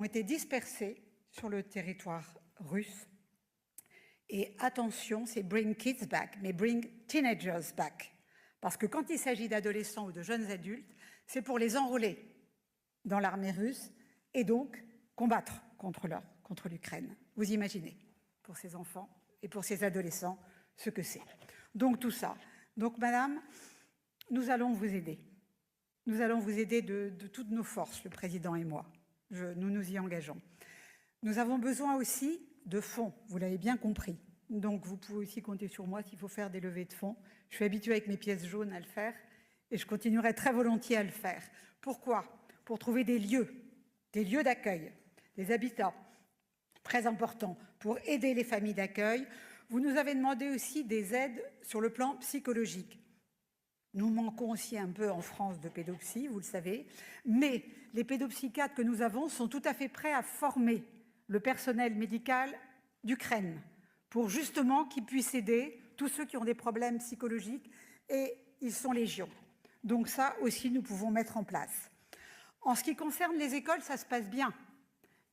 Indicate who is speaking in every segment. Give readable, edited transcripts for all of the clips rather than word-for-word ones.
Speaker 1: ont été dispersés sur le territoire russe. Et attention, c'est bring kids back, mais bring teenagers back. Parce que quand il s'agit d'adolescents ou de jeunes adultes, c'est pour les enrôler dans l'armée russe et donc combattre contre l'Ukraine. Vous imaginez, pour ces enfants et pour ces adolescents, ce que c'est. Donc tout ça. Donc madame, nous allons vous aider. Nous allons vous aider de toutes nos forces, le président et moi. Nous nous y engageons. Nous avons besoin aussi de fonds, vous l'avez bien compris. Donc vous pouvez aussi compter sur moi s'il faut faire des levées de fonds. Je suis habituée avec mes pièces jaunes à le faire et je continuerai très volontiers à le faire. Pourquoi? Pour trouver des lieux d'accueil, des habitats très importants pour aider les familles d'accueil. Vous nous avez demandé aussi des aides sur le plan psychologique. Nous manquons aussi un peu en France de pédopsie, vous le savez, mais les pédopsychiatres que nous avons sont tout à fait prêts à former le personnel médical d'Ukraine pour justement qu'ils puissent aider tous ceux qui ont des problèmes psychologiques et ils sont légion. Donc ça aussi, nous pouvons mettre en place. En ce qui concerne les écoles, ça se passe bien.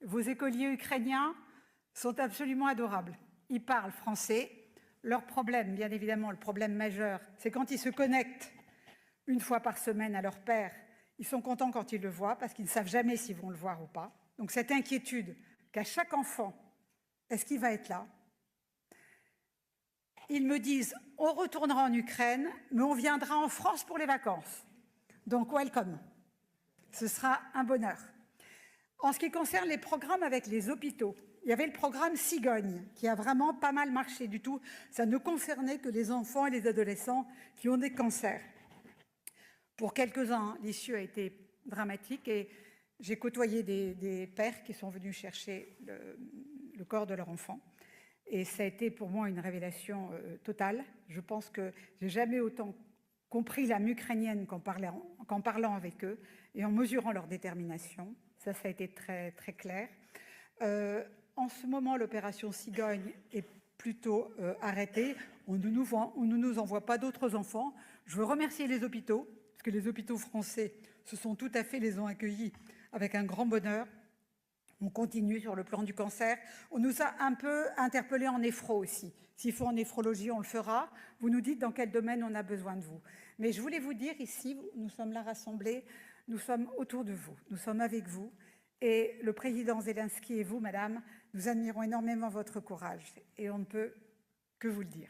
Speaker 1: Vos écoliers ukrainiens sont absolument adorables. Ils parlent français. Leur problème, bien évidemment, le problème majeur, c'est quand ils se connectent une fois par semaine à leur père. Ils sont contents quand ils le voient parce qu'ils ne savent jamais s'ils vont le voir ou pas. Donc cette inquiétude qu'à chaque enfant, est-ce qu'il va être là? Ils me disent, on retournera en Ukraine, mais on viendra en France pour les vacances. Donc welcome. Ce sera un bonheur. En ce qui concerne les programmes avec les hôpitaux, il y avait le programme Cigogne qui a vraiment pas mal marché du tout. Ça ne concernait que les enfants et les adolescents qui ont des cancers. Pour quelques-uns, l'issue a été dramatique et j'ai côtoyé des pères qui sont venus chercher le corps de leur enfant. Et ça a été pour moi une révélation totale. Je pense que j'ai jamais autant compris l'âme ukrainienne qu'en parlant avec eux et en mesurant leur détermination. Ça a été très, très clair. En ce moment, l'opération Cigogne est plutôt arrêtée. On ne nous envoie pas d'autres enfants. Je veux remercier les hôpitaux, parce que les hôpitaux français les ont accueillis avec un grand bonheur. On continue sur le plan du cancer. On nous a un peu interpellés en néphro aussi. S'il faut en néphrologie, on le fera. Vous nous dites dans quel domaine on a besoin de vous. Mais je voulais vous dire ici, nous sommes là rassemblés, nous sommes autour de vous, nous sommes avec vous. Et le président Zelensky et vous, madame, nous admirons énormément votre courage. Et on ne peut que vous le dire.